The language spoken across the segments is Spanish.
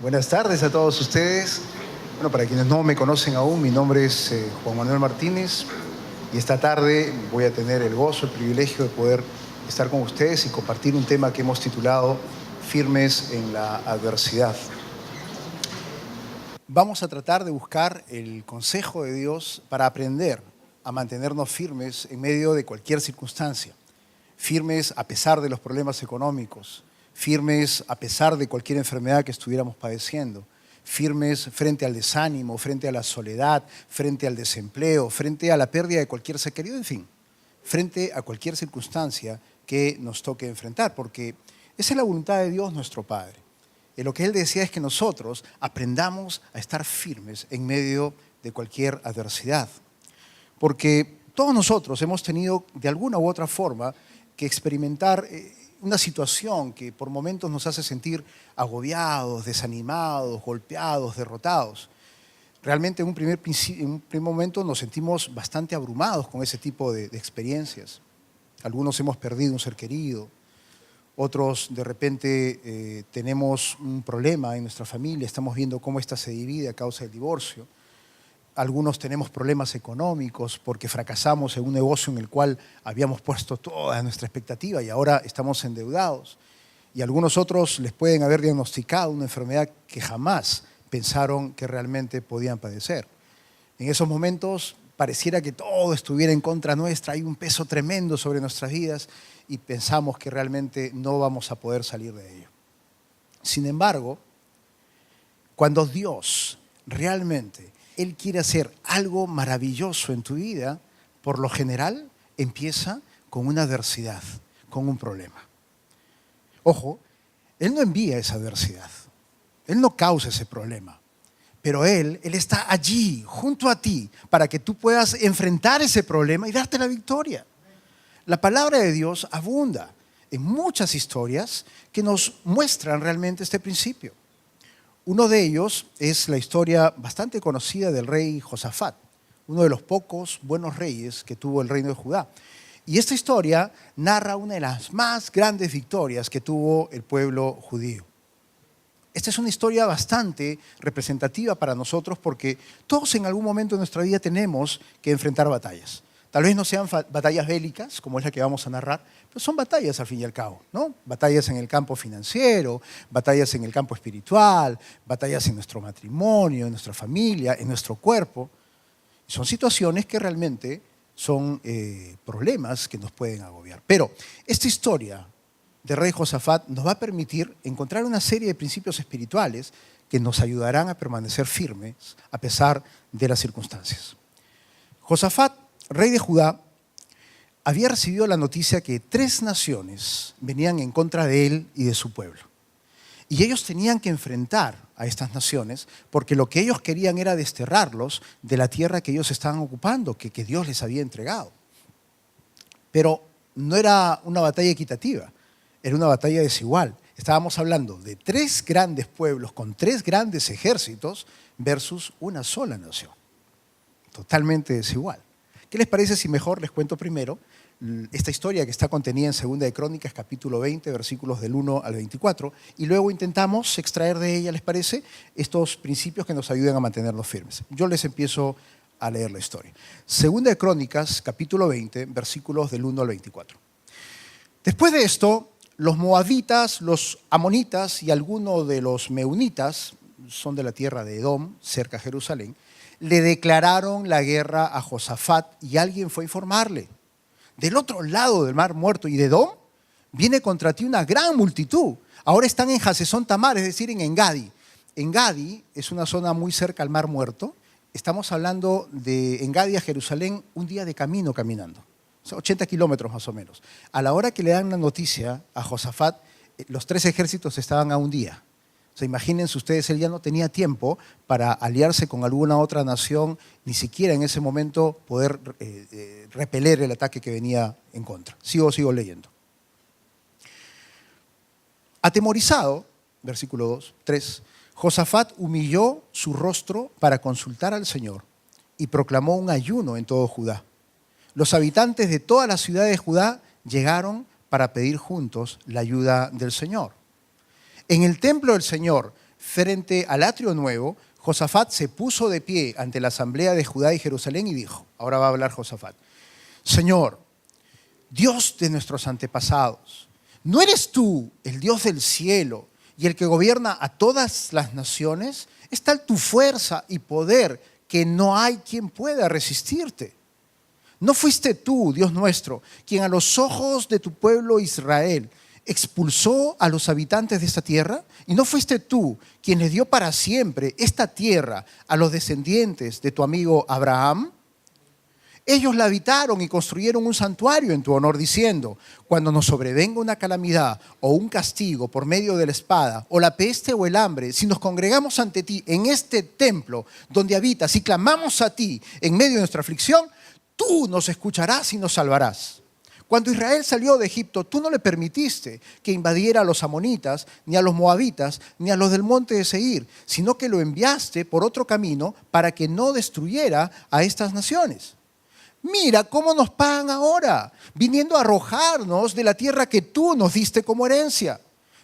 Buenas tardes a todos ustedes. Bueno, para quienes no me conocen aún, mi nombre es Juan Manuel Martínez y esta tarde voy a tener el gozo, el privilegio de poder estar con ustedes y compartir un tema que hemos titulado Firmes en la adversidad. Vamos a tratar de buscar el consejo de Dios para aprender a mantenernos firmes en medio de cualquier circunstancia, firmes a pesar de los problemas económicos, firmes a pesar de cualquier enfermedad que estuviéramos padeciendo, firmes frente al desánimo, frente a la soledad, frente al desempleo, frente a la pérdida de cualquier ser querido, en fin, frente a cualquier circunstancia que nos toque enfrentar, porque esa es la voluntad de Dios nuestro Padre. Y lo que Él decía es que nosotros aprendamos a estar firmes en medio de cualquier adversidad, porque todos nosotros hemos tenido de alguna u otra forma que experimentar una situación que por momentos nos hace sentir agobiados, desanimados, golpeados, derrotados. Realmente en un primer momento nos sentimos bastante abrumados con ese tipo de experiencias. Algunos hemos perdido un ser querido, otros de repente tenemos un problema en nuestra familia, estamos viendo cómo ésta se divide a causa del divorcio. Algunos tenemos problemas económicos porque fracasamos en un negocio en el cual habíamos puesto toda nuestra expectativa y ahora estamos endeudados. Y a algunos otros les pueden haber diagnosticado una enfermedad que jamás pensaron que realmente podían padecer. En esos momentos pareciera que todo estuviera en contra nuestra, hay un peso tremendo sobre nuestras vidas y pensamos que realmente no vamos a poder salir de ello. Sin embargo, cuando Dios realmente Él quiere hacer algo maravilloso en tu vida, por lo general empieza con una adversidad, con un problema. Ojo, Él no envía esa adversidad, Él no causa ese problema, pero Él está allí, junto a ti, para que tú puedas enfrentar ese problema y darte la victoria. La palabra de Dios abunda en muchas historias que nos muestran realmente este principio. Uno de ellos es la historia bastante conocida del rey Josafat, uno de los pocos buenos reyes que tuvo el reino de Judá. Y esta historia narra una de las más grandes victorias que tuvo el pueblo judío. Esta es una historia bastante representativa para nosotros porque todos en algún momento de nuestra vida tenemos que enfrentar batallas. Tal vez no sean batallas bélicas, como es la que vamos a narrar, pero son batallas al fin y al cabo, ¿no? Batallas en el campo financiero, batallas en el campo espiritual, batallas en nuestro matrimonio, en nuestra familia, en nuestro cuerpo. Son situaciones que realmente son problemas que nos pueden agobiar. Pero esta historia del rey Josafat nos va a permitir encontrar una serie de principios espirituales que nos ayudarán a permanecer firmes a pesar de las circunstancias. Josafat, rey de Judá, había recibido la noticia que 3 naciones venían en contra de él y de su pueblo. Y ellos tenían que enfrentar a estas naciones porque lo que ellos querían era desterrarlos de la tierra que ellos estaban ocupando, que Dios les había entregado. Pero no era una batalla equitativa, era una batalla desigual. Estábamos hablando de 3 grandes pueblos con 3 grandes ejércitos versus una sola nación. Totalmente desigual. ¿Qué les parece si mejor les cuento primero esta historia que está contenida en Segunda de Crónicas, capítulo 20, versículos del 1 al 24, y luego intentamos extraer de ella, ¿les parece?, estos principios que nos ayuden a mantenernos firmes. Yo les empiezo a leer la historia. Segunda de Crónicas, capítulo 20, versículos del 1 al 24. Después de esto, los moabitas, los amonitas y algunos de los meunitas, son de la tierra de Edom, cerca de Jerusalén, le declararon la guerra a Josafat y alguien fue a informarle. Del otro lado del Mar Muerto y de Edom viene contra ti una gran multitud. Ahora están en Hasezón Tamar, es decir, en Engadi. Engadi es una zona muy cerca al Mar Muerto. Estamos hablando de Engadi a Jerusalén un día de camino caminando. O sea, 80 kilómetros más o menos. A la hora que le dan la noticia a Josafat, los 3 ejércitos estaban a un día. O sea, imagínense ustedes, él ya no tenía tiempo para aliarse con alguna otra nación, ni siquiera en ese momento poder repeler el ataque que venía en contra. Sigo leyendo. Atemorizado, versículo 3, Josafat humilló su rostro para consultar al Señor y proclamó un ayuno en todo Judá. Los habitantes de todas las ciudades de Judá llegaron para pedir juntos la ayuda del Señor. En el templo del Señor, frente al atrio nuevo, Josafat se puso de pie ante la asamblea de Judá y Jerusalén y dijo, ahora va a hablar Josafat, Señor, Dios de nuestros antepasados, ¿no eres tú el Dios del cielo y el que gobierna a todas las naciones? Es tal tu fuerza y poder que no hay quien pueda resistirte. ¿No fuiste tú, Dios nuestro, quien a los ojos de tu pueblo Israel expulsó a los habitantes de esta tierra? ¿Y no fuiste tú quien les dio para siempre esta tierra a los descendientes de tu amigo Abraham? Ellos la habitaron y construyeron un santuario en tu honor, diciendo, cuando nos sobrevenga una calamidad o un castigo por medio de la espada, o la peste o el hambre, si nos congregamos ante ti en este templo donde habitas y clamamos a ti en medio de nuestra aflicción, tú nos escucharás y nos salvarás. Cuando Israel salió de Egipto, tú no le permitiste que invadiera a los amonitas, ni a los moabitas, ni a los del monte de Seir, sino que lo enviaste por otro camino para que no destruyera a estas naciones. Mira cómo nos pagan ahora, viniendo a arrojarnos de la tierra que tú nos diste como herencia.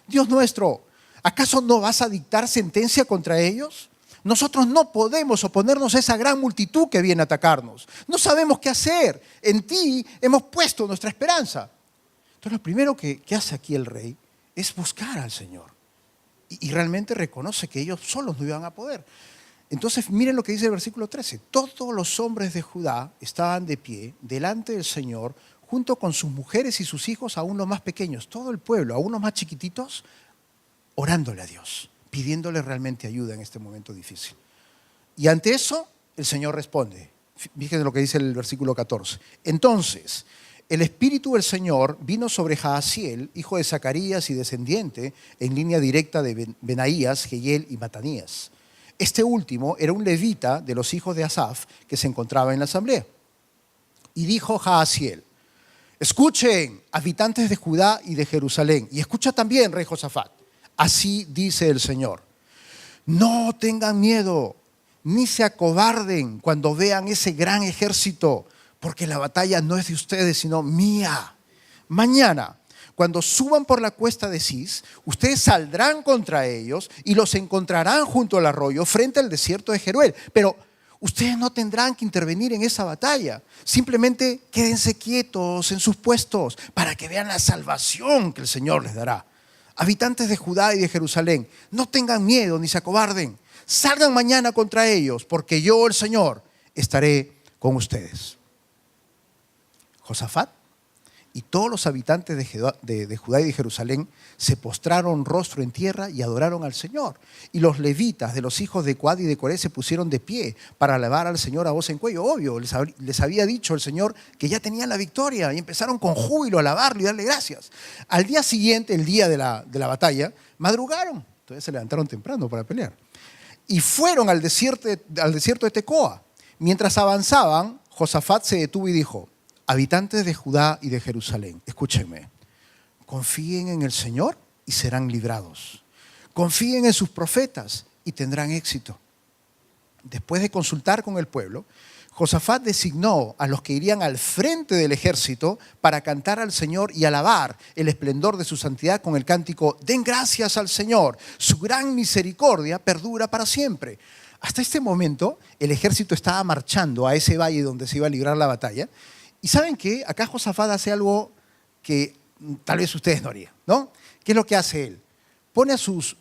Dios nuestro, ¿acaso no vas a dictar sentencia contra ellos? Nosotros no podemos oponernos a esa gran multitud que viene a atacarnos. No sabemos qué hacer. En ti hemos puesto nuestra esperanza. Entonces lo primero que hace aquí el rey es buscar al Señor. Y realmente reconoce que ellos solos no iban a poder. Entonces miren lo que dice el versículo 13. Todos los hombres de Judá estaban de pie delante del Señor, junto con sus mujeres y sus hijos, aún los más pequeños. Todo el pueblo, aún los más chiquititos, orándole a Dios, pidiéndole realmente ayuda en este momento difícil. Y ante eso, el Señor responde. Fíjense lo que dice el versículo 14. Entonces, el Espíritu del Señor vino sobre Jaasiel, hijo de Zacarías y descendiente, en línea directa de Benaías, Jehiel y Matanías. Este último era un levita de los hijos de Asaf que se encontraba en la asamblea. Y dijo Jaasiel, escuchen, habitantes de Judá y de Jerusalén, y escucha también, rey Josafat. Así dice el Señor, no tengan miedo, ni se acobarden cuando vean ese gran ejército, porque la batalla no es de ustedes, sino mía. Mañana, cuando suban por la cuesta de Cis, ustedes saldrán contra ellos y los encontrarán junto al arroyo, frente al desierto de Jeruel. Pero ustedes no tendrán que intervenir en esa batalla. Simplemente quédense quietos en sus puestos para que vean la salvación que el Señor les dará. Habitantes de Judá y de Jerusalén, no tengan miedo ni se acobarden. Salgan mañana contra ellos, porque yo, el Señor, estaré con ustedes. Josafat y todos los habitantes de Judá y de Jerusalén se postraron rostro en tierra y adoraron al Señor. Y los levitas de los hijos de Coat y de Coré se pusieron de pie para alabar al Señor a voz en cuello. Obvio, les había dicho el Señor que ya tenían la victoria y empezaron con júbilo a alabarlo y darle gracias. Al día siguiente, el día de la batalla, madrugaron. Entonces se levantaron temprano para pelear. Y fueron al desierto de Tecoa. Mientras avanzaban, Josafat se detuvo y dijo, habitantes de Judá y de Jerusalén, escúchenme, confíen en el Señor y serán librados. Confíen en sus profetas y tendrán éxito. Después de consultar con el pueblo, Josafat designó a los que irían al frente del ejército para cantar al Señor y alabar el esplendor de su santidad con el cántico, den gracias al Señor, su gran misericordia perdura para siempre. Hasta este momento, el ejército estaba marchando a ese valle donde se iba a librar la batalla. Y ¿saben qué? Acá Josafat hace algo que tal vez ustedes no harían, ¿no? ¿Qué es lo que hace él? Pone a sus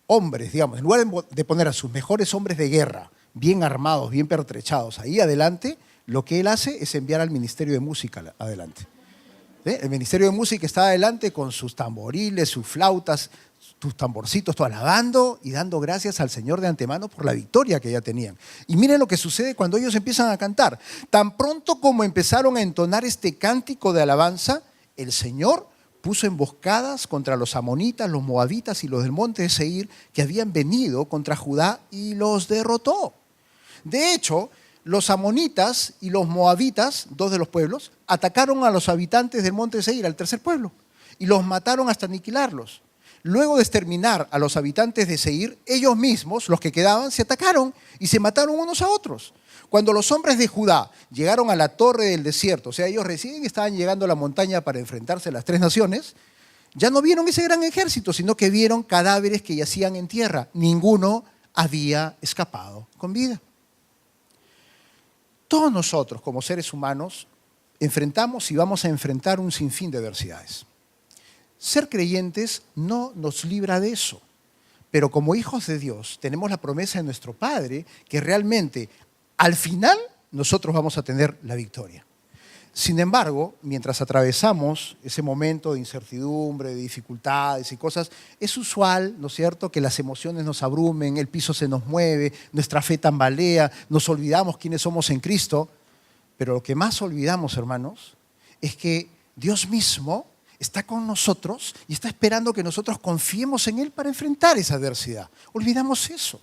hombres, digamos, en lugar de poner a sus mejores hombres de guerra, bien armados, bien pertrechados, ahí adelante, lo que él hace es enviar al Ministerio de Música adelante. ¿Sí? El Ministerio de Música está adelante con sus tamboriles, sus flautas, tus tamborcitos, todo alabando y dando gracias al Señor de antemano por la victoria que ya tenían. Y miren lo que sucede cuando ellos empiezan a cantar. Tan pronto como empezaron a entonar este cántico de alabanza, el Señor puso emboscadas contra los amonitas, los moabitas y los del monte de Seir que habían venido contra Judá y los derrotó. De hecho, los amonitas y los moabitas, dos de los pueblos, atacaron a los habitantes del monte de Seir, al tercer pueblo, y los mataron hasta aniquilarlos. Luego de exterminar a los habitantes de Seir, ellos mismos, los que quedaban, se atacaron y se mataron unos a otros. Cuando los hombres de Judá llegaron a la torre del desierto, o sea, ellos recién estaban llegando a la montaña para enfrentarse a las tres naciones, Ya no vieron ese gran ejército, sino que vieron cadáveres que yacían en tierra. Ninguno había escapado con vida. Todos nosotros, como seres humanos, enfrentamos y vamos a enfrentar un sinfín de adversidades. Ser creyentes no nos libra de eso, pero como hijos de Dios tenemos la promesa de nuestro Padre que realmente al final nosotros vamos a tener la victoria. Sin embargo, mientras atravesamos ese momento de incertidumbre, de dificultades y cosas, es usual, ¿no es cierto?, que las emociones nos abrumen, el piso se nos mueve, nuestra fe tambalea, nos olvidamos quiénes somos en Cristo. Pero lo que más olvidamos, hermanos, es que Dios mismo está con nosotros y está esperando que nosotros confiemos en Él para enfrentar esa adversidad. Olvidamos eso.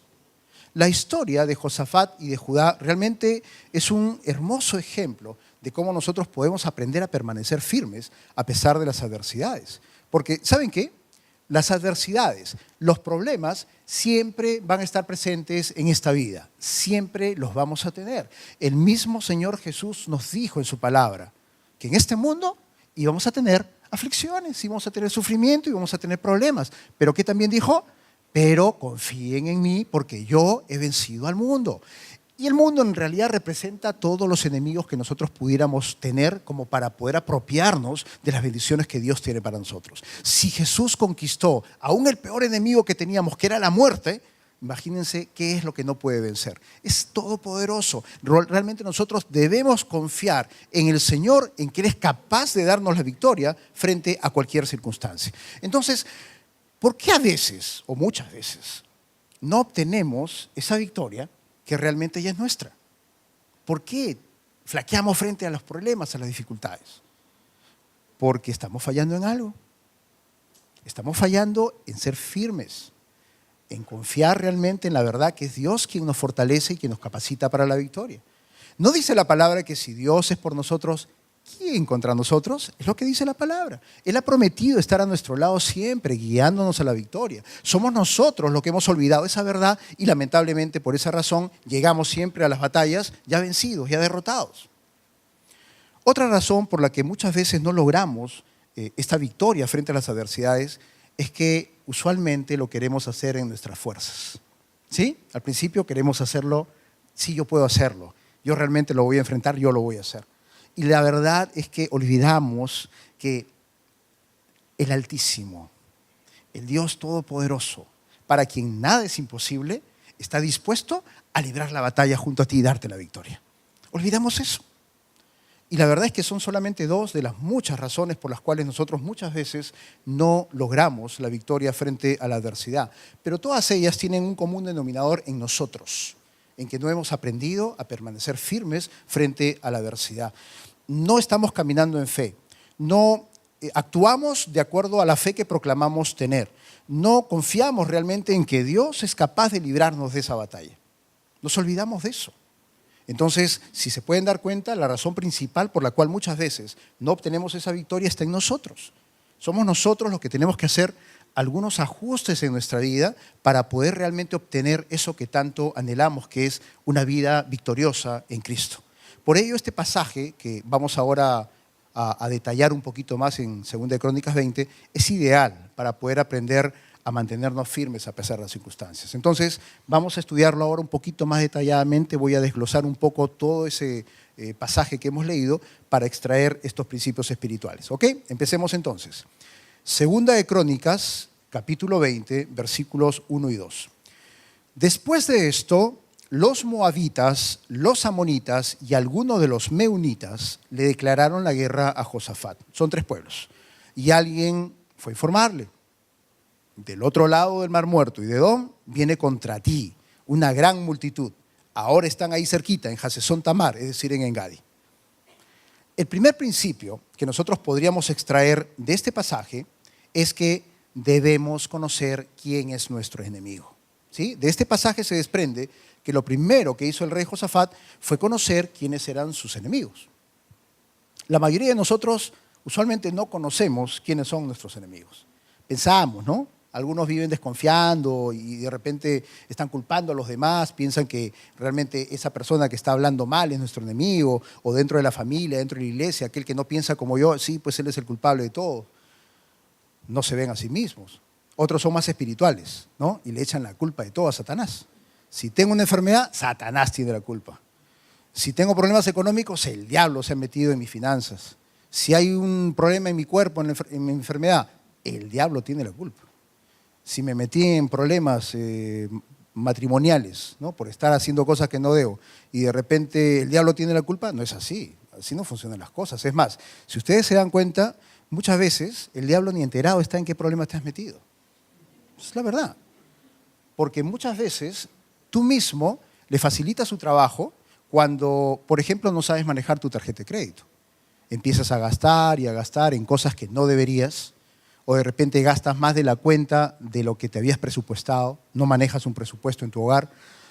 La historia de Josafat y de Judá realmente es un hermoso ejemplo de cómo nosotros podemos aprender a permanecer firmes a pesar de las adversidades. Porque, ¿saben qué? Las adversidades, los problemas siempre van a estar presentes en esta vida. Siempre los vamos a tener. El mismo Señor Jesús nos dijo en su palabra que en este mundo íbamos a tener aflicciones, íbamos a tener sufrimiento y íbamos a tener problemas. Pero ¿qué también dijo? Pero confíen en mí porque yo he vencido al mundo. Y el mundo en realidad representa todos los enemigos que nosotros pudiéramos tener como para poder apropiarnos de las bendiciones que Dios tiene para nosotros. Si Jesús conquistó aún el peor enemigo que teníamos, que era la muerte, imagínense qué es lo que no puede vencer. Es todopoderoso. Realmente nosotros debemos confiar en el Señor, en que Él es capaz de darnos la victoria frente a cualquier circunstancia. Entonces, ¿por qué a veces, o muchas veces, no obtenemos esa victoria que realmente ya es nuestra? ¿Por qué flaqueamos frente a los problemas, a las dificultades? Porque estamos fallando en algo. Estamos fallando en ser firmes, en confiar realmente en la verdad que es Dios quien nos fortalece y quien nos capacita para la victoria. ¿No dice la palabra que si Dios es por nosotros, quién contra nosotros? Es lo que dice la palabra. Él ha prometido estar a nuestro lado siempre, guiándonos a la victoria. Somos nosotros los que hemos olvidado esa verdad y lamentablemente por esa razón llegamos siempre a las batallas ya vencidos, ya derrotados. Otra razón por la que muchas veces no logramos esta victoria frente a las adversidades es que usualmente lo queremos hacer en nuestras fuerzas. ¿Sí? Al principio queremos hacerlo, sí, yo puedo hacerlo, yo realmente lo voy a enfrentar, yo lo voy a hacer. Y la verdad es que olvidamos que el Altísimo, el Dios Todopoderoso, para quien nada es imposible, está dispuesto a librar la batalla junto a ti y darte la victoria. Olvidamos eso. Y la verdad es que son solamente dos de las muchas razones por las cuales nosotros muchas veces no logramos la victoria frente a la adversidad. Pero todas ellas tienen un común denominador en nosotros, en que no hemos aprendido a permanecer firmes frente a la adversidad. No estamos caminando en fe, no actuamos de acuerdo a la fe que proclamamos tener, no confiamos realmente en que Dios es capaz de librarnos de esa batalla. Nos olvidamos de eso. Entonces, si se pueden dar cuenta, la razón principal por la cual muchas veces no obtenemos esa victoria está en nosotros. Somos nosotros los que tenemos que hacer algunos ajustes en nuestra vida para poder realmente obtener eso que tanto anhelamos, que es una vida victoriosa en Cristo. Por ello, este pasaje que vamos ahora a detallar un poquito más en 2 Crónicas 20 es ideal para poder aprender a mantenernos firmes a pesar de las circunstancias. Entonces, vamos a estudiarlo ahora un poquito más detalladamente. Voy a desglosar un poco todo ese pasaje que hemos leído para extraer estos principios espirituales. ¿Ok? Empecemos entonces. 2 Crónicas, capítulo 20, versículos 1 y 2. Después de esto, los moabitas, los amonitas y algunos de los meunitas le declararon la guerra a Josafat. Son 3 pueblos. Y alguien fue a informarle: del otro lado del Mar Muerto y de Edom viene contra ti una gran multitud. Ahora están ahí cerquita, en Hasesón Tamar, es decir, en Engadi. El primer principio que nosotros podríamos extraer de este pasaje es que debemos conocer quién es nuestro enemigo. ¿Sí? De este pasaje se desprende que lo primero que hizo el rey Josafat fue conocer quiénes eran sus enemigos. La mayoría de nosotros usualmente no conocemos quiénes son nuestros enemigos. Pensamos, ¿no? Algunos viven desconfiando y de repente están culpando a los demás, piensan que realmente esa persona que está hablando mal es nuestro enemigo, o dentro de la familia, dentro de la iglesia, aquel que no piensa como yo, sí, pues él es el culpable de todo. no se ven a sí mismos. Otros son más espirituales, ¿no? Y le echan la culpa de todo a Satanás. Si tengo una enfermedad, Satanás tiene la culpa. Si tengo problemas económicos, el diablo se ha metido en mis finanzas. Si hay un problema en mi cuerpo, en mi enfermedad, el diablo tiene la culpa. Si me metí en problemas matrimoniales, ¿no? Por estar haciendo cosas que no debo, y de repente el diablo tiene la culpa, no es así. Así no funcionan las cosas. Es más, si ustedes se dan cuenta, muchas veces el diablo ni enterado está en qué problema te has metido. Es la verdad. Porque muchas veces tú mismo le facilitas su trabajo cuando, por ejemplo, no sabes manejar tu tarjeta de crédito. Empiezas a gastar y a gastar en cosas que no deberías, o de repente gastas más de la cuenta de lo que te habías presupuestado, no manejas un presupuesto en tu hogar,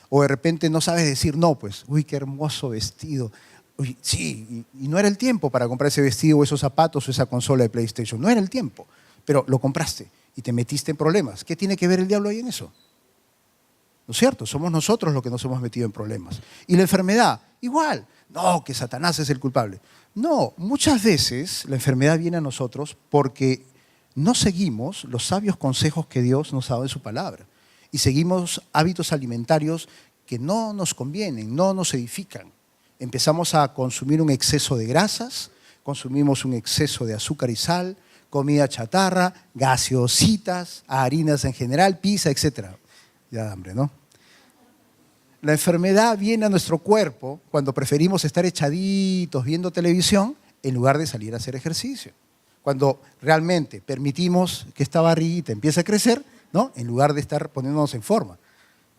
o de repente no sabes decir no, pues, uy, qué hermoso vestido. Uy, sí, y no era el tiempo para comprar ese vestido o esos zapatos o esa consola de PlayStation, no era el tiempo, pero lo compraste y te metiste en problemas. ¿Qué tiene que ver el diablo ahí en eso? ¿No es cierto? Somos nosotros los que nos hemos metido en problemas. Y la enfermedad, igual. No, que Satanás es el culpable. No, muchas veces la enfermedad viene a nosotros porque no seguimos los sabios consejos que Dios nos ha dado en su palabra. Y seguimos hábitos alimentarios que no nos convienen, no nos edifican. Empezamos a consumir un exceso de grasas, consumimos un exceso de azúcar y sal, comida chatarra, gaseositas, harinas en general, pizza, etc. Ya da hambre, ¿no? La enfermedad viene a nuestro cuerpo cuando preferimos estar echaditos viendo televisión en lugar de salir a hacer ejercicio. Cuando realmente permitimos que esta barriguita empiece a crecer, ¿no? En lugar de estar poniéndonos en forma.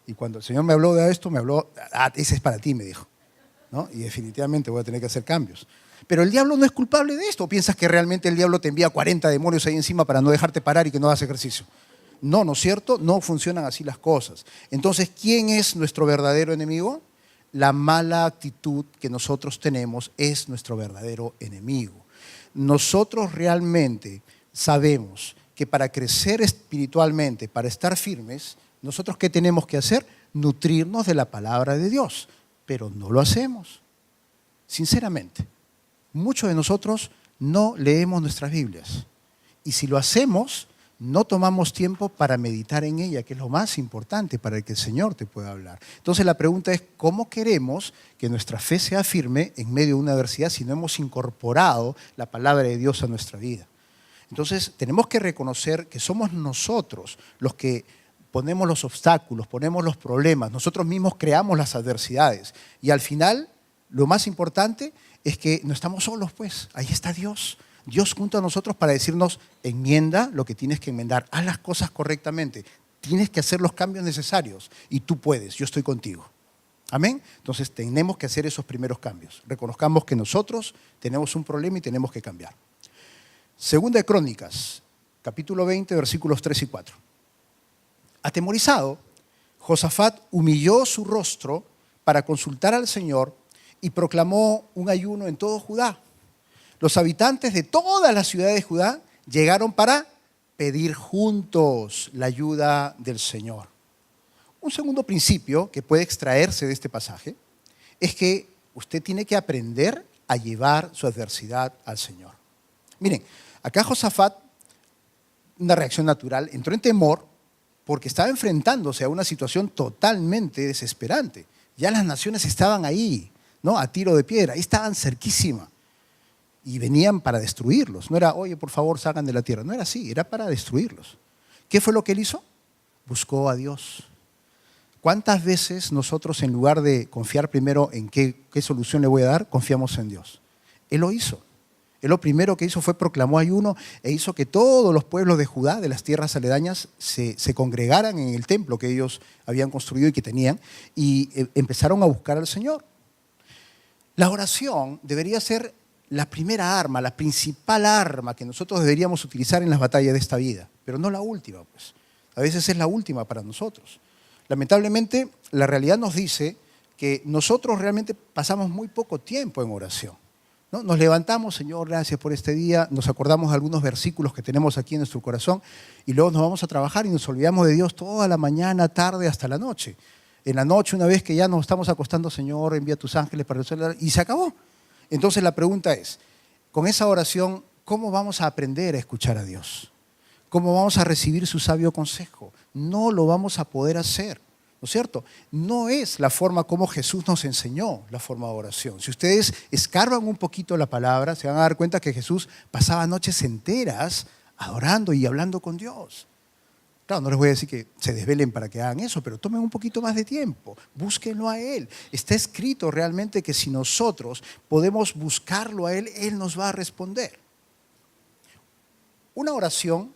Y cuando el Señor me habló de esto, me habló, ese es para ti, me dijo, ¿no? Y definitivamente voy a tener que hacer cambios. Pero el diablo no es culpable de esto. ¿O piensas que realmente el diablo te envía 40 demonios ahí encima para no dejarte parar y que no hagas ejercicio? No, ¿no es cierto? No funcionan así las cosas. Entonces, ¿quién es nuestro verdadero enemigo? La mala actitud que nosotros tenemos es nuestro verdadero enemigo. Nosotros realmente sabemos que para crecer espiritualmente, para estar firmes, nosotros ¿qué tenemos que hacer? Nutrirnos de la palabra de Dios. Pero no lo hacemos. Sinceramente, muchos de nosotros no leemos nuestras Biblias. Y si lo hacemos, no tomamos tiempo para meditar en ella, que es lo más importante para que el Señor te pueda hablar. Entonces la pregunta es, ¿cómo queremos que nuestra fe sea firme en medio de una adversidad si no hemos incorporado la palabra de Dios a nuestra vida? Entonces tenemos que reconocer que somos nosotros los que ponemos los obstáculos, ponemos los problemas, nosotros mismos creamos las adversidades. Y al final, lo más importante es que no estamos solos, pues, ahí está Dios. Dios junto a nosotros para decirnos, enmienda lo que tienes que enmendar, haz las cosas correctamente, tienes que hacer los cambios necesarios y tú puedes, yo estoy contigo. ¿Amén? Entonces tenemos que hacer esos primeros cambios. Reconozcamos que nosotros tenemos un problema y tenemos que cambiar. Segunda de Crónicas, capítulo 20, versículos 3 y 4. Atemorizado, Josafat humilló su rostro para consultar al Señor y proclamó un ayuno en todo Judá. Los habitantes de todas las ciudades de Judá llegaron para pedir juntos la ayuda del Señor. Un segundo principio que puede extraerse de este pasaje es que usted tiene que aprender a llevar su adversidad al Señor. Miren, acá Josafat, una reacción natural, entró en temor porque estaba enfrentándose a una situación totalmente desesperante. Ya las naciones estaban ahí, ¿no? A tiro de piedra, ahí estaban cerquísima. Y venían para destruirlos. No era, oye, por favor, salgan de la tierra. No era así, era para destruirlos. ¿Qué fue lo que él hizo? Buscó a Dios. ¿Cuántas veces nosotros, en lugar de confiar primero en qué solución le voy a dar, confiamos en Dios? Él lo hizo. Él lo primero que hizo fue proclamó ayuno e hizo que todos los pueblos de Judá, de las tierras aledañas, se congregaran en el templo que ellos habían construido y que tenían, y empezaron a buscar al Señor. La oración debería ser la primera arma, la principal arma que nosotros deberíamos utilizar en las batallas de esta vida, pero no la última, pues. A veces es la última para nosotros. Lamentablemente, la realidad nos dice que nosotros realmente pasamos muy poco tiempo en oración, ¿no? Nos levantamos, Señor, gracias por este día, nos acordamos de algunos versículos que tenemos aquí en nuestro corazón y luego nos vamos a trabajar y nos olvidamos de Dios toda la mañana, tarde, hasta la noche. En la noche, una vez que ya nos estamos acostando, Señor, envía tus ángeles para resolver, y se acabó. Entonces la pregunta es, con esa oración, ¿cómo vamos a aprender a escuchar a Dios? ¿Cómo vamos a recibir su sabio consejo? No lo vamos a poder hacer, ¿no es cierto? No es la forma como Jesús nos enseñó la forma de oración. Si ustedes escarban un poquito la palabra, se van a dar cuenta que Jesús pasaba noches enteras adorando y hablando con Dios. Claro, no les voy a decir que se desvelen para que hagan eso, pero tomen un poquito más de tiempo, búsquenlo a Él. Está escrito realmente que si nosotros podemos buscarlo a Él, Él nos va a responder. Una oración,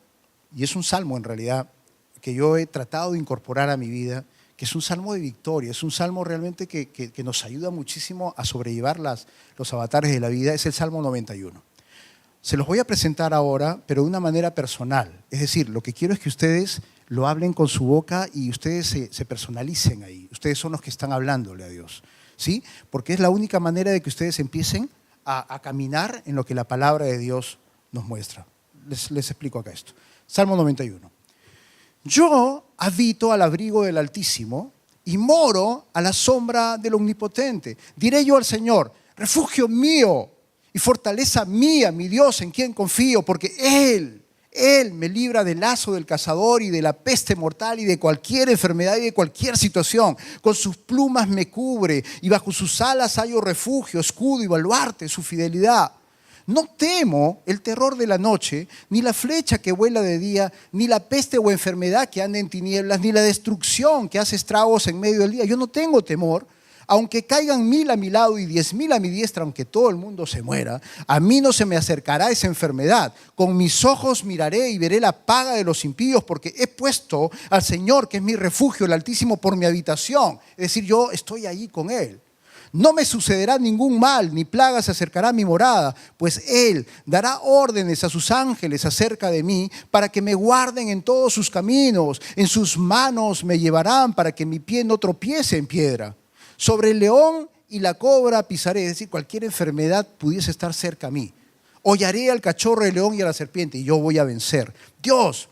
y es un salmo en realidad, que yo he tratado de incorporar a mi vida, que es un salmo de victoria, es un salmo realmente que nos ayuda muchísimo a sobrellevar los avatares de la vida, es el Salmo 91. Se los voy a presentar ahora, pero de una manera personal. Es decir, lo que quiero es que ustedes lo hablen con su boca y ustedes se personalicen ahí. Ustedes son los que están hablándole a Dios, ¿sí? Porque es la única manera de que ustedes empiecen a caminar en lo que la palabra de Dios nos muestra. Les explico acá esto. Salmo 91. Yo habito al abrigo del Altísimo y moro a la sombra del Omnipotente. Diré yo al Señor, refugio mío y fortaleza mía, mi Dios, en quien confío, porque Él me libra del lazo del cazador y de la peste mortal y de cualquier enfermedad y de cualquier situación. Con sus plumas me cubre y bajo sus alas hallo refugio, escudo y baluarte, su fidelidad. No temo el terror de la noche, ni la flecha que vuela de día, ni la peste o enfermedad que anda en tinieblas, ni la destrucción que hace estragos en medio del día. Yo no tengo temor. Aunque caigan 1000 a mi lado y 10,000 a mi diestra, aunque todo el mundo se muera, a mí no se me acercará esa enfermedad. Con mis ojos miraré y veré la paga de los impíos, porque he puesto al Señor, que es mi refugio, el Altísimo, por mi habitación. Es decir, yo estoy allí con Él. No me sucederá ningún mal, ni plaga se acercará a mi morada, pues Él dará órdenes a sus ángeles acerca de mí para que me guarden en todos sus caminos. En sus manos me llevarán para que mi pie no tropiece en piedra. Sobre el león y la cobra pisaré, es decir, cualquier enfermedad pudiese estar cerca a mí. Hollaré al cachorro, el león y a la serpiente y yo voy a vencer. Dios,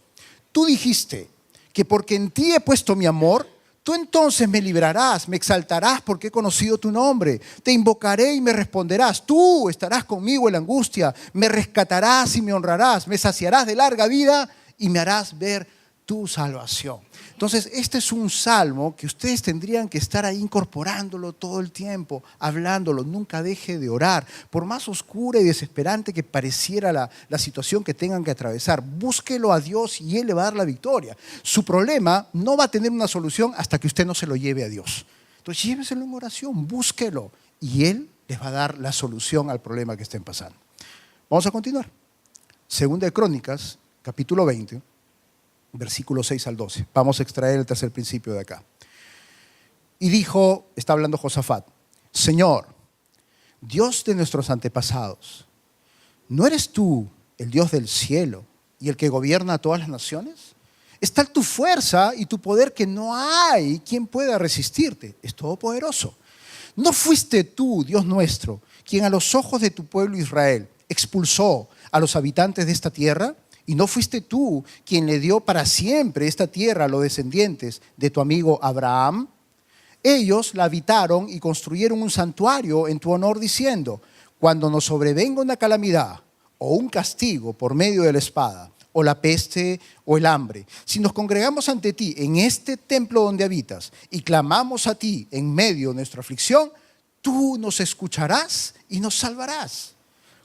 tú dijiste que porque en ti he puesto mi amor, tú entonces me librarás, me exaltarás porque he conocido tu nombre. Te invocaré y me responderás. Tú estarás conmigo en la angustia, me rescatarás y me honrarás, me saciarás de larga vida y me harás ver tu salvación. Entonces, este es un salmo que ustedes tendrían que estar ahí incorporándolo todo el tiempo, hablándolo. Nunca deje de orar. Por más oscura y desesperante que pareciera la situación que tengan que atravesar, búsquelo a Dios y Él le va a dar la victoria. Su problema no va a tener una solución hasta que usted no se lo lleve a Dios. Entonces, lléveselo en oración, búsquelo y Él les va a dar la solución al problema que estén pasando. Vamos a continuar. Segunda de Crónicas, capítulo 20. Versículos 6 al 12. Vamos a extraer el tercer principio de acá. Y dijo, está hablando Josafat, Señor, Dios de nuestros antepasados, ¿no eres tú el Dios del cielo y el que gobierna a todas las naciones? Es tal tu fuerza y tu poder que no hay quien pueda resistirte. Es todopoderoso. ¿No fuiste tú, Dios nuestro, quien a los ojos de tu pueblo Israel expulsó a los habitantes de esta tierra? ¿Y no fuiste tú quien le dio para siempre esta tierra a los descendientes de tu amigo Abraham? Ellos la habitaron y construyeron un santuario en tu honor diciendo, cuando nos sobrevenga una calamidad o un castigo por medio de la espada o la peste o el hambre, si nos congregamos ante ti en este templo donde habitas y clamamos a ti en medio de nuestra aflicción, tú nos escucharás y nos salvarás.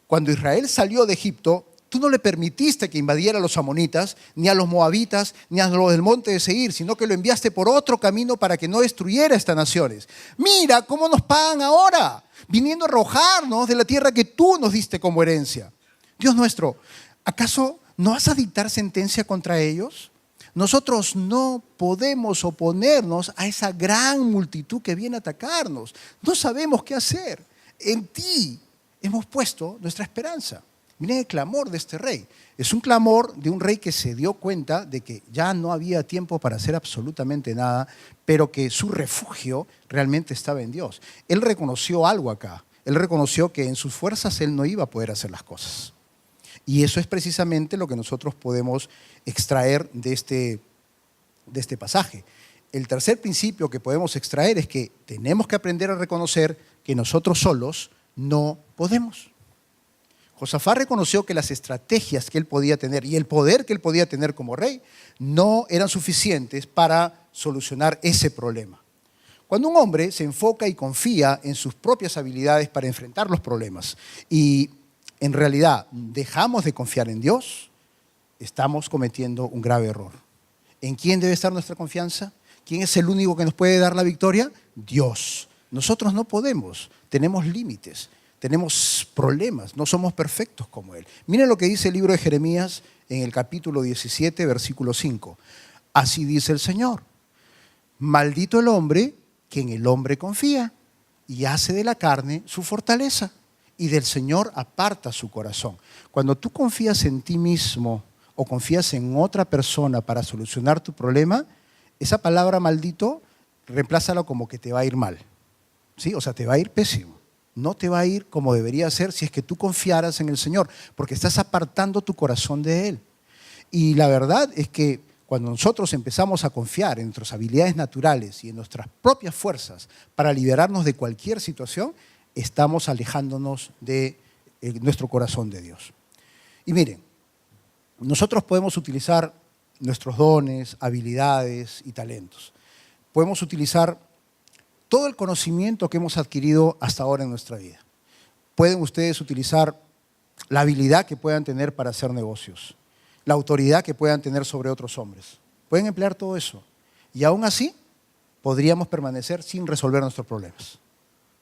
Cuando Israel salió de Egipto, tú no le permitiste que invadiera a los amonitas, ni a los moabitas, ni a los del monte de Seir, sino que lo enviaste por otro camino para que no destruyera estas naciones. Mira cómo nos pagan ahora, viniendo a arrojarnos de la tierra que tú nos diste como herencia. Dios nuestro, ¿acaso no vas a dictar sentencia contra ellos? Nosotros no podemos oponernos a esa gran multitud que viene a atacarnos. No sabemos qué hacer. En ti hemos puesto nuestra esperanza. Miren el clamor de este rey. Es un clamor de un rey que se dio cuenta de que ya no había tiempo para hacer absolutamente nada, pero que su refugio realmente estaba en Dios. Él reconoció algo acá. Él reconoció que en sus fuerzas él no iba a poder hacer las cosas. Y eso es precisamente lo que nosotros podemos extraer de este pasaje. El tercer principio que podemos extraer es que tenemos que aprender a reconocer que nosotros solos no podemos. Josafat reconoció que las estrategias que él podía tener y el poder que él podía tener como rey no eran suficientes para solucionar ese problema. Cuando un hombre se enfoca y confía en sus propias habilidades para enfrentar los problemas y en realidad dejamos de confiar en Dios, estamos cometiendo un grave error. ¿En quién debe estar nuestra confianza? ¿Quién es el único que nos puede dar la victoria? Dios. Nosotros no podemos, tenemos límites, tenemos problemas, no somos perfectos como Él. Miren lo que dice el libro de Jeremías en el capítulo 17, versículo 5. Así dice el Señor: maldito el hombre que en el hombre confía y hace de la carne su fortaleza, y del Señor aparta su corazón. Cuando tú confías en ti mismo o confías en otra persona para solucionar tu problema, esa palabra maldito, reemplázala como que te va a ir mal. ¿Sí? O sea, te va a ir pésimo. No te va a ir como debería ser si es que tú confiaras en el Señor, porque estás apartando tu corazón de Él. Y la verdad es que cuando nosotros empezamos a confiar en nuestras habilidades naturales y en nuestras propias fuerzas para liberarnos de cualquier situación, estamos alejándonos de nuestro corazón de Dios. Y miren, nosotros podemos utilizar nuestros dones, habilidades y talentos. Podemos utilizar todo el conocimiento que hemos adquirido hasta ahora en nuestra vida. Pueden ustedes utilizar la habilidad que puedan tener para hacer negocios, la autoridad que puedan tener sobre otros hombres. Pueden emplear todo eso. Y aún así, podríamos permanecer sin resolver nuestros problemas.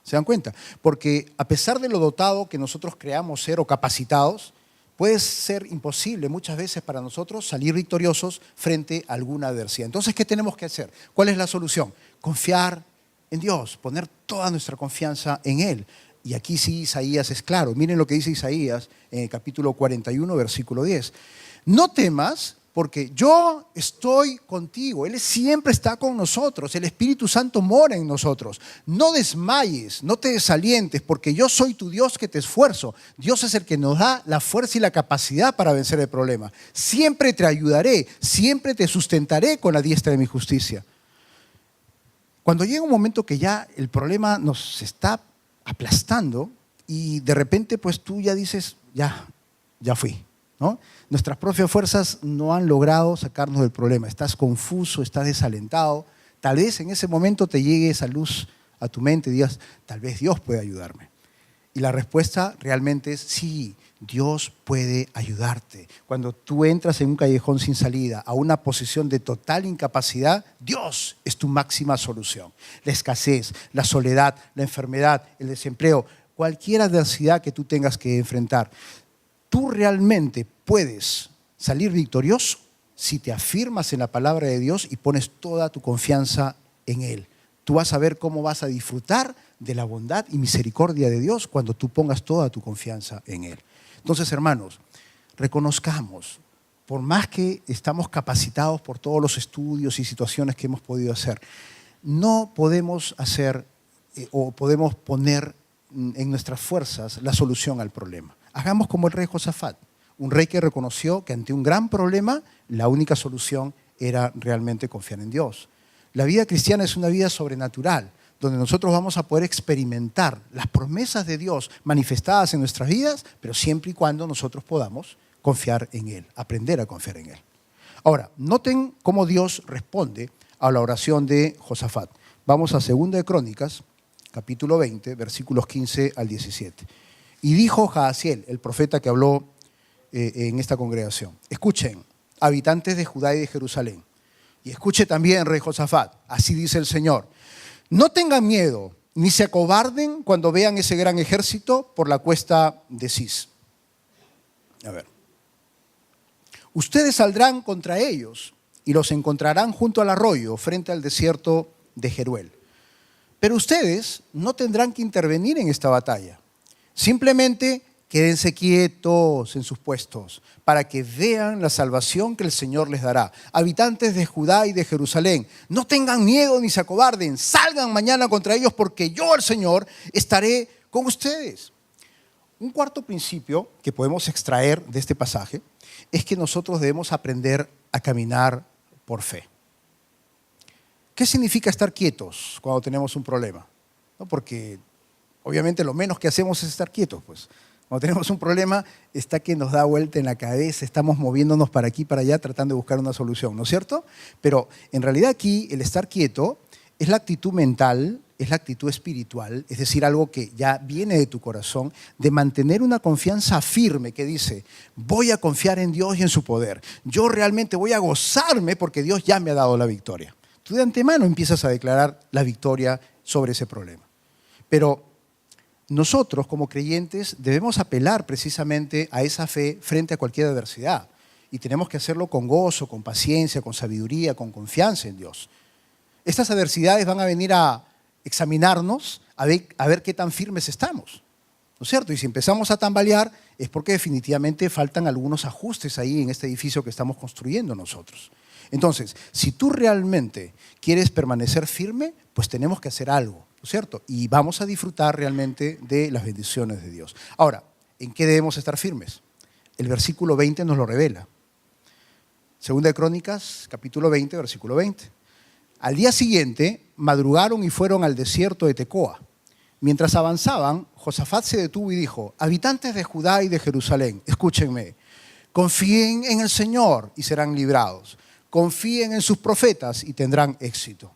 ¿Se dan cuenta? Porque a pesar de lo dotado que nosotros creamos ser o capacitados, puede ser imposible muchas veces para nosotros salir victoriosos frente a alguna adversidad. Entonces, ¿qué tenemos que hacer? ¿Cuál es la solución? Confiar en Dios, poner toda nuestra confianza en Él. Y aquí sí Isaías es claro. Miren lo que dice Isaías en el capítulo 41, versículo 10. No temas, porque yo estoy contigo. Él siempre está con nosotros. El Espíritu Santo mora en nosotros. No desmayes, no te desalientes, porque yo soy tu Dios que te esfuerzo. Dios es el que nos da la fuerza y la capacidad para vencer el problema. Siempre te ayudaré, siempre te sustentaré con la diestra de mi justicia. Cuando llega un momento que ya el problema nos está aplastando y de repente pues tú ya dices, ya fui, ¿no? Nuestras propias fuerzas no han logrado sacarnos del problema. Estás confuso, estás desalentado. Tal vez en ese momento te llegue esa luz a tu mente y digas, tal vez Dios puede ayudarme. Y la respuesta realmente es sí, Dios puede ayudarte. Cuando tú entras en un callejón sin salida, a una posición de total incapacidad, Dios es tu máxima solución. La escasez, la soledad, la enfermedad, el desempleo, cualquier adversidad que tú tengas que enfrentar, tú realmente puedes salir victorioso si te afirmas en la palabra de Dios y pones toda tu confianza en Él. Tú vas a ver cómo vas a disfrutar de la bondad y misericordia de Dios cuando tú pongas toda tu confianza en Él. Entonces, hermanos, reconozcamos, por más que estamos capacitados por todos los estudios y situaciones que hemos podido hacer, no podemos hacer o podemos poner en nuestras fuerzas la solución al problema. Hagamos como el rey Josafat, un rey que reconoció que ante un gran problema la única solución era realmente confiar en Dios. La vida cristiana es una vida sobrenatural, donde nosotros vamos a poder experimentar las promesas de Dios manifestadas en nuestras vidas, pero siempre y cuando nosotros podamos confiar en Él, aprender a confiar en Él. Ahora, noten cómo Dios responde a la oración de Josafat. Vamos a 2 de Crónicas, capítulo 20, versículos 15 al 17. Y dijo Jaasiel, el profeta que habló en esta congregación: escuchen, habitantes de Judá y de Jerusalén, y escuche también, rey Josafat, así dice el Señor: no tengan miedo, ni se acobarden cuando vean ese gran ejército por la cuesta de Cis. A ver. Ustedes saldrán contra ellos y los encontrarán junto al arroyo, frente al desierto de Jeruel. Pero ustedes no tendrán que intervenir en esta batalla. Simplemente quédense quietos en sus puestos para que vean la salvación que el Señor les dará. Habitantes de Judá y de Jerusalén, no tengan miedo ni se acobarden. Salgan mañana contra ellos porque yo, el Señor, estaré con ustedes. Un cuarto principio que podemos extraer de este pasaje es que nosotros debemos aprender a caminar por fe. ¿Qué significa estar quietos cuando tenemos un problema? ¿No? Porque obviamente lo menos que hacemos es estar quietos, pues. Cuando tenemos un problema, está que nos da vuelta en la cabeza, estamos moviéndonos para aquí y para allá tratando de buscar una solución, ¿no es cierto? Pero en realidad aquí el estar quieto es la actitud mental, es la actitud espiritual, es decir, algo que ya viene de tu corazón, de mantener una confianza firme que dice, voy a confiar en Dios y en su poder. Yo realmente voy a gozarme porque Dios ya me ha dado la victoria. Tú de antemano empiezas a declarar la victoria sobre ese problema. Pero nosotros, como creyentes, debemos apelar precisamente a esa fe frente a cualquier adversidad. Y tenemos que hacerlo con gozo, con paciencia, con sabiduría, con confianza en Dios. Estas adversidades van a venir a examinarnos, a ver qué tan firmes estamos, ¿no es cierto? Y si empezamos a tambalear es porque definitivamente faltan algunos ajustes ahí en este edificio que estamos construyendo nosotros. Entonces, si tú realmente quieres permanecer firme, pues tenemos que hacer algo, ¿no es cierto? Y vamos a disfrutar realmente de las bendiciones de Dios. Ahora, ¿en qué debemos estar firmes? El versículo 20 nos lo revela. Segunda de Crónicas, capítulo 20, versículo 20. Al día siguiente, madrugaron y fueron al desierto de Tecoa. Mientras avanzaban, Josafat se detuvo y dijo, habitantes de Judá y de Jerusalén, escúchenme, confíen en el Señor y serán librados. Confíen en sus profetas y tendrán éxito.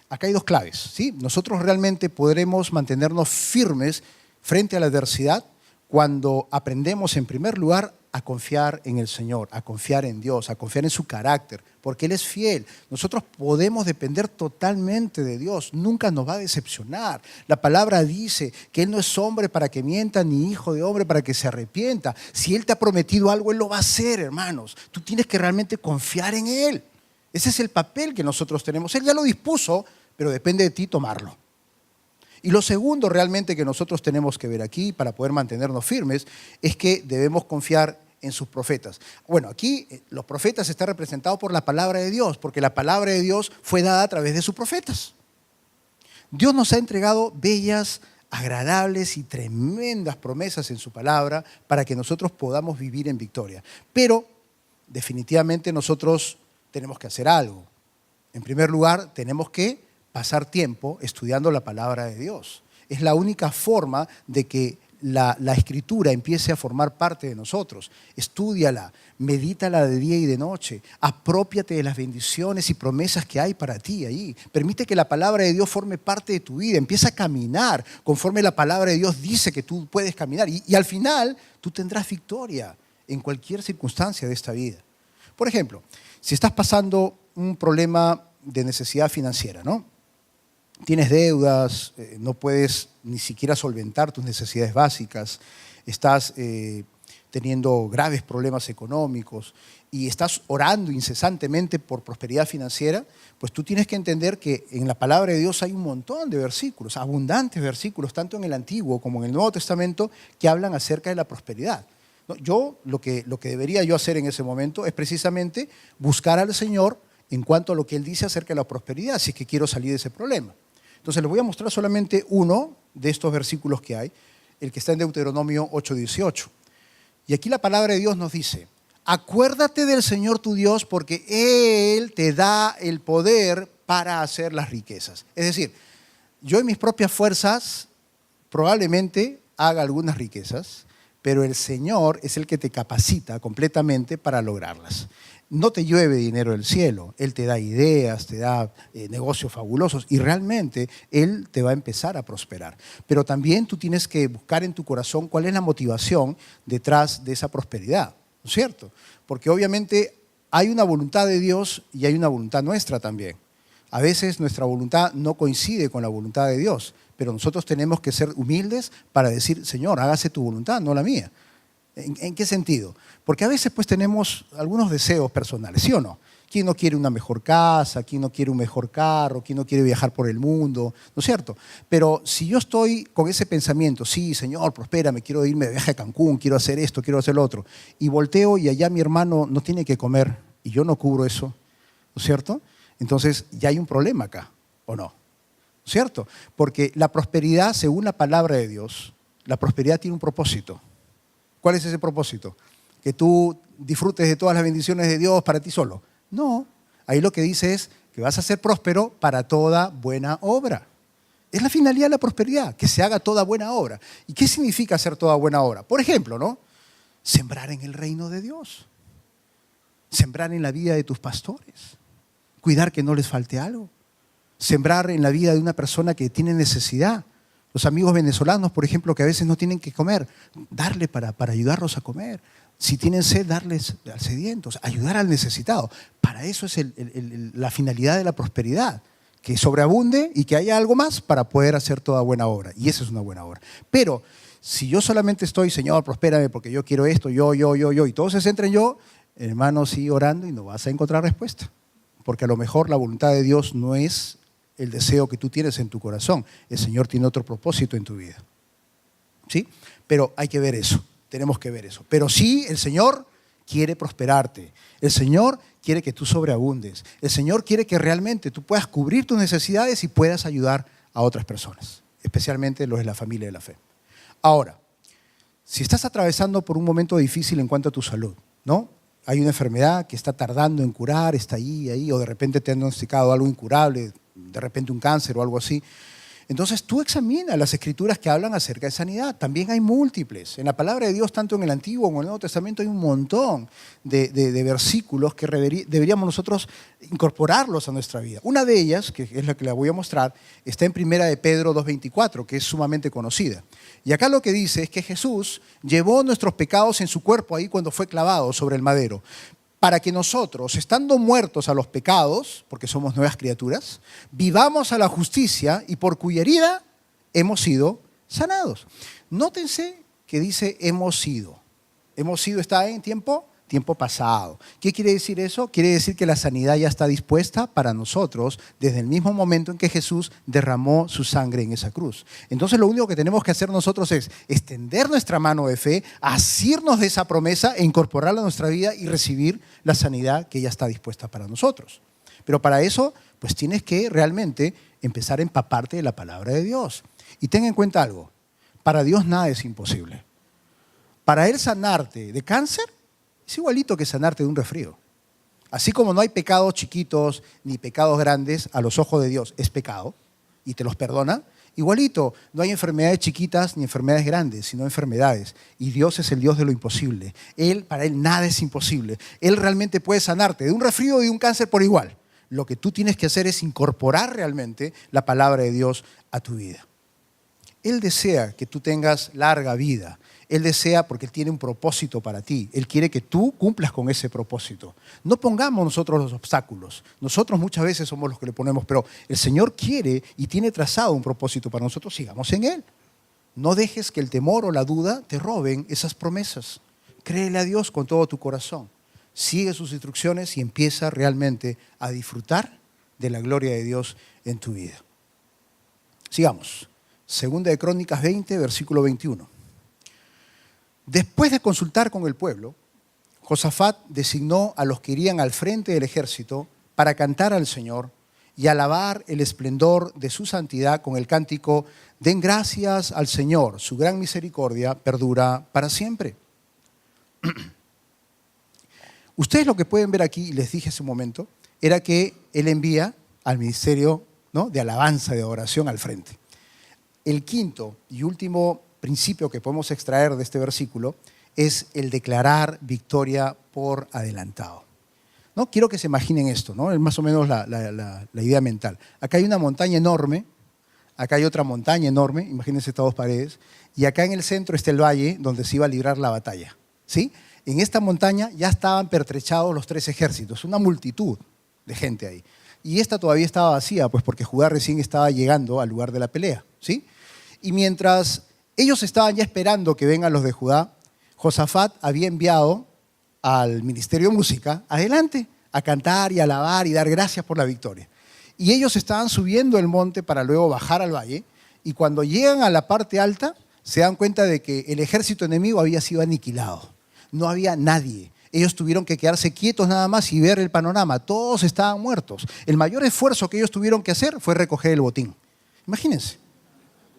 Acá hay dos claves, ¿sí? Nosotros realmente podremos mantenernos firmes frente a la adversidad cuando aprendemos en primer lugar a confiar en el Señor, a confiar en Dios, a confiar en su carácter, porque Él es fiel. Nosotros podemos depender totalmente de Dios, nunca nos va a decepcionar. La palabra dice que Él no es hombre para que mienta, ni hijo de hombre para que se arrepienta. Si Él te ha prometido algo, Él lo va a hacer, hermanos. Tú tienes que realmente confiar en Él. Ese es el papel que nosotros tenemos. Él ya lo dispuso, pero depende de ti tomarlo. Y lo segundo realmente que nosotros tenemos que ver aquí para poder mantenernos firmes es que debemos confiar en sus profetas. Bueno, aquí los profetas están representados por la palabra de Dios, porque la palabra de Dios fue dada a través de sus profetas. Dios nos ha entregado bellas, agradables y tremendas promesas en su palabra para que nosotros podamos vivir en victoria. Pero definitivamente nosotros tenemos que hacer algo. En primer lugar, tenemos que pasar tiempo estudiando la palabra de Dios. Es la única forma de que la Escritura empiece a formar parte de nosotros. Estúdiala, medítala de día y de noche, aprópiate de las bendiciones y promesas que hay para ti ahí. Permite que la palabra de Dios forme parte de tu vida, empieza a caminar conforme la palabra de Dios dice que tú puedes caminar y al final tú tendrás victoria en cualquier circunstancia de esta vida. Por ejemplo, si estás pasando un problema de necesidad financiera, ¿no? Tienes deudas, no puedes ni siquiera solventar tus necesidades básicas, estás teniendo graves problemas económicos y estás orando incesantemente por prosperidad financiera, pues tú tienes que entender que en la palabra de Dios hay un montón de versículos, abundantes versículos, tanto en el Antiguo como en el Nuevo Testamento, que hablan acerca de la prosperidad. Yo lo que debería yo hacer en ese momento es precisamente buscar al Señor en cuanto a lo que Él dice acerca de la prosperidad, si es que quiero salir de ese problema. Entonces les voy a mostrar solamente uno de estos versículos que hay, el que está en Deuteronomio 8:18. Y aquí la palabra de Dios nos dice, acuérdate del Señor tu Dios porque Él te da el poder para hacer las riquezas. Es decir, yo en mis propias fuerzas probablemente haga algunas riquezas, pero el Señor es el que te capacita completamente para lograrlas. No te llueve dinero del cielo, Él te da ideas, te da negocios fabulosos y realmente Él te va a empezar a prosperar. Pero también tú tienes que buscar en tu corazón cuál es la motivación detrás de esa prosperidad, ¿no es cierto? Porque obviamente hay una voluntad de Dios y hay una voluntad nuestra también. A veces nuestra voluntad no coincide con la voluntad de Dios, pero nosotros tenemos que ser humildes para decir, Señor, hágase tu voluntad, no la mía. ¿En qué sentido? Porque a veces pues tenemos algunos deseos personales, ¿sí o no? ¿Quién no quiere una mejor casa? ¿Quién no quiere un mejor carro? ¿Quién no quiere viajar por el mundo? ¿No es cierto? Pero si yo estoy con ese pensamiento, sí, Señor, prospérame, quiero irme de viaje a Cancún, quiero hacer esto, quiero hacer lo otro, y volteo y allá mi hermano no tiene que comer y yo no cubro eso, ¿no es cierto? Entonces ya hay un problema acá, ¿o no? ¿Cierto? Porque la prosperidad, según la palabra de Dios, la prosperidad tiene un propósito. ¿Cuál es ese propósito? ¿Que tú disfrutes de todas las bendiciones de Dios para ti solo? No, ahí lo que dice es que vas a ser próspero para toda buena obra. Es la finalidad de la prosperidad, que se haga toda buena obra. ¿Y qué significa hacer toda buena obra? Por ejemplo, ¿no? Sembrar en el reino de Dios. Sembrar en la vida de tus pastores. Cuidar que no les falte algo. Sembrar en la vida de una persona que tiene necesidad. Los amigos venezolanos, por ejemplo, que a veces no tienen que comer, darle para ayudarlos a comer. Si tienen sed, darles al sediento, ayudar al necesitado. Para eso es la finalidad de la prosperidad, que sobreabunde y que haya algo más para poder hacer toda buena obra. Y esa es una buena obra. Pero si yo solamente estoy, Señor, prospérame porque yo quiero esto, yo, y todos se centran en yo, hermano, sigue orando y no vas a encontrar respuesta. Porque a lo mejor la voluntad de Dios no es el deseo que tú tienes en tu corazón. El Señor tiene otro propósito en tu vida. ¿Sí? Pero hay que ver eso. Tenemos que ver eso. Pero sí, el Señor quiere prosperarte. El Señor quiere que tú sobreabundes. El Señor quiere que realmente tú puedas cubrir tus necesidades y puedas ayudar a otras personas, especialmente los de la familia de la fe. Ahora, si estás atravesando por un momento difícil en cuanto a tu salud, ¿no? Hay una enfermedad que está tardando en curar, está ahí, o de repente te han diagnosticado algo incurable, de repente un cáncer o algo así. Entonces tú examina las escrituras que hablan acerca de sanidad. También hay múltiples. En la palabra de Dios, tanto en el Antiguo como en el Nuevo Testamento, hay un montón de versículos que deberíamos nosotros incorporarlos a nuestra vida. Una de ellas, que es la que la voy a mostrar, está en 1 de Pedro 2:24, que es sumamente conocida. Y acá lo que dice es que Jesús llevó nuestros pecados en su cuerpo ahí cuando fue clavado sobre el madero, para que nosotros, estando muertos a los pecados, porque somos nuevas criaturas, vivamos a la justicia y por cuya herida hemos sido sanados. Nótense que dice hemos sido. Hemos sido está en tiempo pasado. ¿Qué quiere decir eso? Quiere decir que la sanidad ya está dispuesta para nosotros desde el mismo momento en que Jesús derramó su sangre en esa cruz. Entonces lo único que tenemos que hacer nosotros es extender nuestra mano de fe, asirnos de esa promesa e incorporarla a nuestra vida y recibir la sanidad que ya está dispuesta para nosotros. Pero para eso, pues tienes que realmente empezar a empaparte de la palabra de Dios. Y ten en cuenta algo, para Dios nada es imposible. Para Él sanarte de cáncer, es igualito que sanarte de un resfrío. Así como no hay pecados chiquitos ni pecados grandes, a los ojos de Dios es pecado y te los perdona. Igualito, no hay enfermedades chiquitas ni enfermedades grandes, sino enfermedades. Y Dios es el Dios de lo imposible. Para Él nada es imposible. Él realmente puede sanarte de un resfrío y de un cáncer por igual. Lo que tú tienes que hacer es incorporar realmente la palabra de Dios a tu vida. Él desea que tú tengas larga vida. Él desea porque Él tiene un propósito para ti. Él quiere que tú cumplas con ese propósito. No pongamos nosotros los obstáculos. Nosotros muchas veces somos los que le ponemos, pero el Señor quiere y tiene trazado un propósito para nosotros. Sigamos en Él. No dejes que el temor o la duda te roben esas promesas. Créele a Dios con todo tu corazón. Sigue sus instrucciones y empieza realmente a disfrutar de la gloria de Dios en tu vida. Sigamos. Segunda de Crónicas 20, versículo 21. Después de consultar con el pueblo, Josafat designó a los que irían al frente del ejército para cantar al Señor y alabar el esplendor de su santidad con el cántico: den gracias al Señor, su gran misericordia perdura para siempre. Ustedes lo que pueden ver aquí, y les dije hace un momento, era que él envía al ministerio, ¿no?, de alabanza, de adoración al frente. El quinto y último principio que podemos extraer de este versículo es el declarar victoria por adelantado. ¿No? Quiero que se imaginen esto, ¿no? Es más o menos la idea mental. Acá hay una montaña enorme, acá hay otra montaña enorme, imagínense estas dos paredes, y acá en el centro está el valle donde se iba a librar la batalla, ¿sí? En esta montaña ya estaban pertrechados los tres ejércitos, una multitud de gente ahí. Y esta todavía estaba vacía, pues porque Judá recién estaba llegando al lugar de la pelea, ¿sí? Y mientras ellos estaban ya esperando que vengan los de Judá, Josafat había enviado al Ministerio de Música adelante a cantar y alabar y dar gracias por la victoria. Y ellos estaban subiendo el monte para luego bajar al valle, y cuando llegan a la parte alta se dan cuenta de que el ejército enemigo había sido aniquilado. No había nadie. Ellos tuvieron que quedarse quietos nada más y ver el panorama. Todos estaban muertos. El mayor esfuerzo que ellos tuvieron que hacer fue recoger el botín. Imagínense.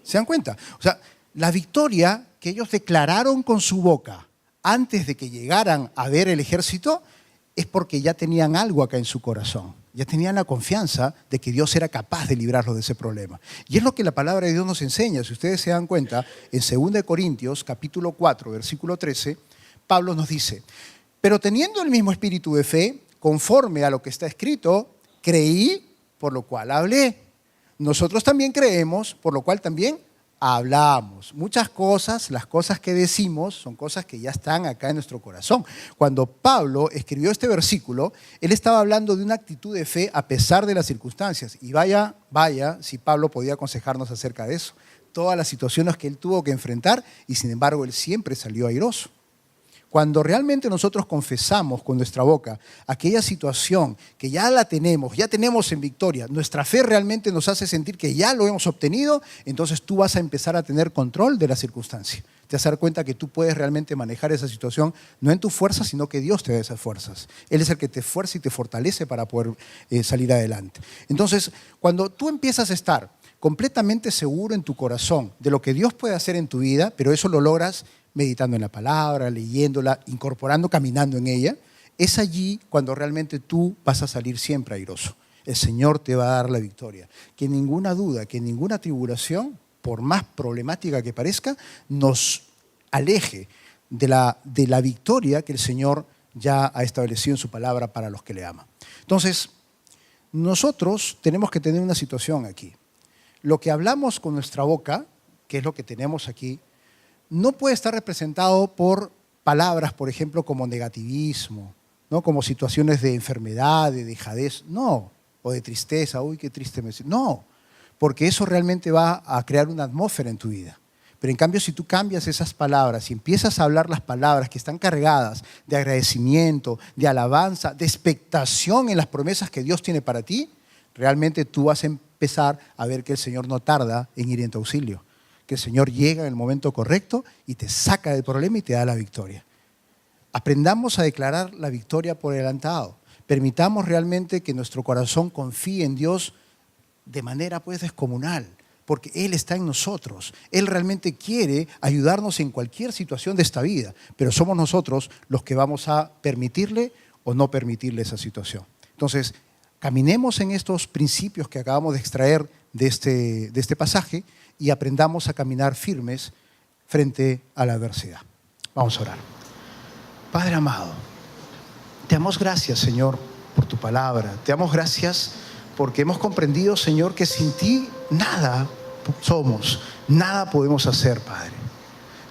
¿Se dan cuenta? O sea, la victoria que ellos declararon con su boca antes de que llegaran a ver el ejército es porque ya tenían algo acá en su corazón. ya tenían la confianza de que Dios era capaz de librarlos de ese problema. Y es lo que la palabra de Dios nos enseña. Si ustedes se dan cuenta, en 2 Corintios, capítulo 4, versículo 13, Pablo nos dice: pero teniendo el mismo espíritu de fe, conforme a lo que está escrito, creí, por lo cual hablé. Nosotros también creemos, por lo cual también hablamos. Muchas cosas, las cosas que decimos, son cosas que ya están acá en nuestro corazón. Cuando Pablo escribió este versículo, él estaba hablando de una actitud de fe a pesar de las circunstancias. Y vaya si Pablo podía aconsejarnos acerca de eso. Todas las situaciones que él tuvo que enfrentar, y sin embargo él siempre salió airoso. Cuando realmente nosotros confesamos con nuestra boca aquella situación que ya la tenemos, ya tenemos en victoria, nuestra fe realmente nos hace sentir que ya lo hemos obtenido, entonces tú vas a empezar a tener control de la circunstancia. Te vas a dar cuenta que tú puedes realmente manejar esa situación, no en tu fuerza, sino que Dios te da esas fuerzas. Él es el que te fuerza y te fortalece para poder salir adelante. Entonces, cuando tú empiezas a estar completamente seguro en tu corazón de lo que Dios puede hacer en tu vida, pero eso lo logras meditando en la palabra, leyéndola, incorporando, caminando en ella, es allí cuando realmente tú vas a salir siempre airoso. El Señor te va a dar la victoria. Que ninguna duda, que ninguna tribulación, por más problemática que parezca, nos aleje de la victoria que el Señor ya ha establecido en su palabra para los que le aman. Entonces, nosotros tenemos que tener una situación aquí. Lo que hablamos con nuestra boca, que es lo que tenemos aquí, no puede estar representado por palabras, por ejemplo, como negativismo, ¿no? Como situaciones de enfermedad, de dejadez, no, o de tristeza, uy, qué triste me siento. No, porque eso realmente va a crear una atmósfera en tu vida. Pero en cambio, si tú cambias esas palabras y empiezas a hablar las palabras que están cargadas de agradecimiento, de alabanza, de expectación en las promesas que Dios tiene para ti, realmente tú vas a empezar a ver que el Señor no tarda en ir en tu auxilio. Que el Señor llega en el momento correcto y te saca del problema y te da la victoria. Aprendamos a declarar la victoria por adelantado. Permitamos realmente que nuestro corazón confíe en Dios de manera descomunal, porque Él está en nosotros. Él realmente quiere ayudarnos en cualquier situación de esta vida, pero somos nosotros los que vamos a permitirle o no permitirle esa situación. Entonces, caminemos en estos principios que acabamos de extraer de este pasaje y aprendamos a caminar firmes frente a la adversidad. Vamos a orar. Padre amado, te damos gracias, Señor, por tu palabra. Te damos gracias porque hemos comprendido, Señor, que sin ti nada somos, nada podemos hacer, Padre.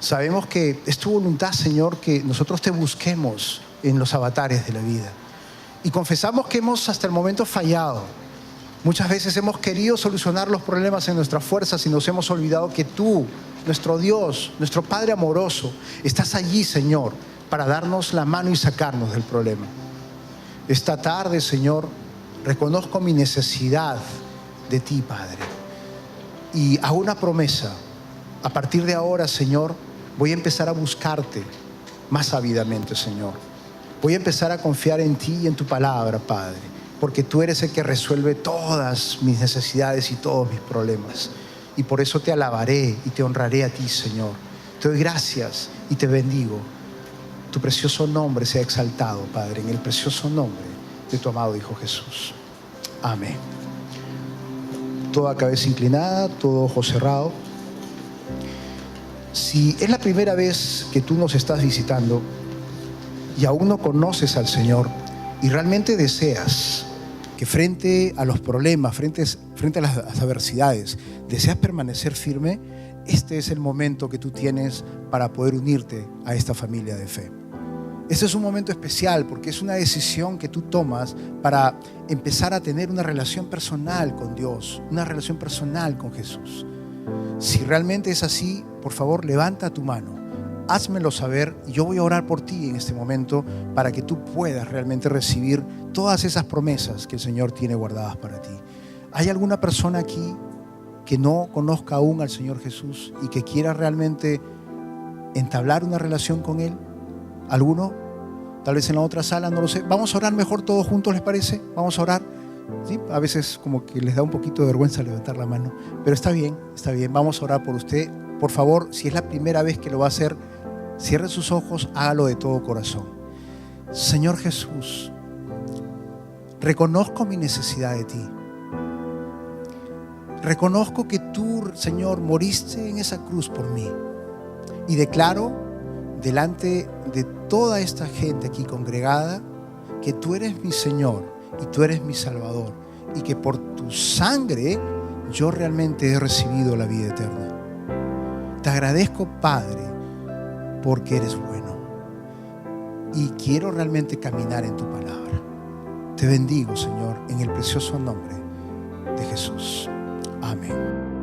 Sabemos que es tu voluntad, Señor, que nosotros te busquemos en los avatares de la vida. Y confesamos que hemos hasta el momento fallado. Muchas veces hemos querido solucionar los problemas en nuestras fuerzas y nos hemos olvidado que tú, nuestro Dios, nuestro Padre amoroso, estás allí, Señor, para darnos la mano y sacarnos del problema. Esta tarde, Señor, reconozco mi necesidad de ti, Padre. Y hago una promesa. A partir de ahora, Señor, voy a empezar a buscarte más ávidamente, Señor. Voy a empezar a confiar en ti y en tu palabra, Padre, porque tú eres el que resuelve todas mis necesidades y todos mis problemas. Y por eso te alabaré y te honraré a ti, Señor. Te doy gracias y te bendigo. Tu precioso nombre sea exaltado, Padre, en el precioso nombre de tu amado Hijo Jesús. Amén. Toda cabeza inclinada, todo ojo cerrado. Si es la primera vez que tú nos estás visitando y aún no conoces al Señor y realmente deseas que frente a los problemas, frente a las adversidades, deseas permanecer firme, este es el momento que tú tienes para poder unirte a esta familia de fe. Este es un momento especial porque es una decisión que tú tomas para empezar a tener una relación personal con Dios, una relación personal con Jesús. Si realmente es así, por favor, levanta tu mano, házmelo saber y yo voy a orar por ti en este momento para que tú puedas realmente recibir todas esas promesas que el Señor tiene guardadas para ti. ¿Hay alguna persona aquí que no conozca aún al Señor Jesús y que quiera realmente entablar una relación con Él? ¿Alguno? Tal vez en la otra sala, no lo sé. Vamos a orar mejor todos juntos, ¿les parece? Vamos a orar. ¿Sí? A veces como que les da un poquito de vergüenza levantar la mano, pero está bien, está bien. Vamos a orar por usted. Por favor, si es la primera vez que lo va a hacer, cierre sus ojos, hágalo de todo corazón. Señor Jesús, Reconozco mi necesidad de ti. Reconozco que tú, Señor, moriste en esa cruz por mí. Y declaro delante de toda esta gente aquí congregada que tú eres mi Señor y tú eres mi Salvador, y que por tu sangre yo realmente he recibido la vida eterna. Te agradezco, Padre, porque eres bueno y quiero realmente caminar en tu palabra. Te bendigo, Señor, en el precioso nombre de Jesús. Amén.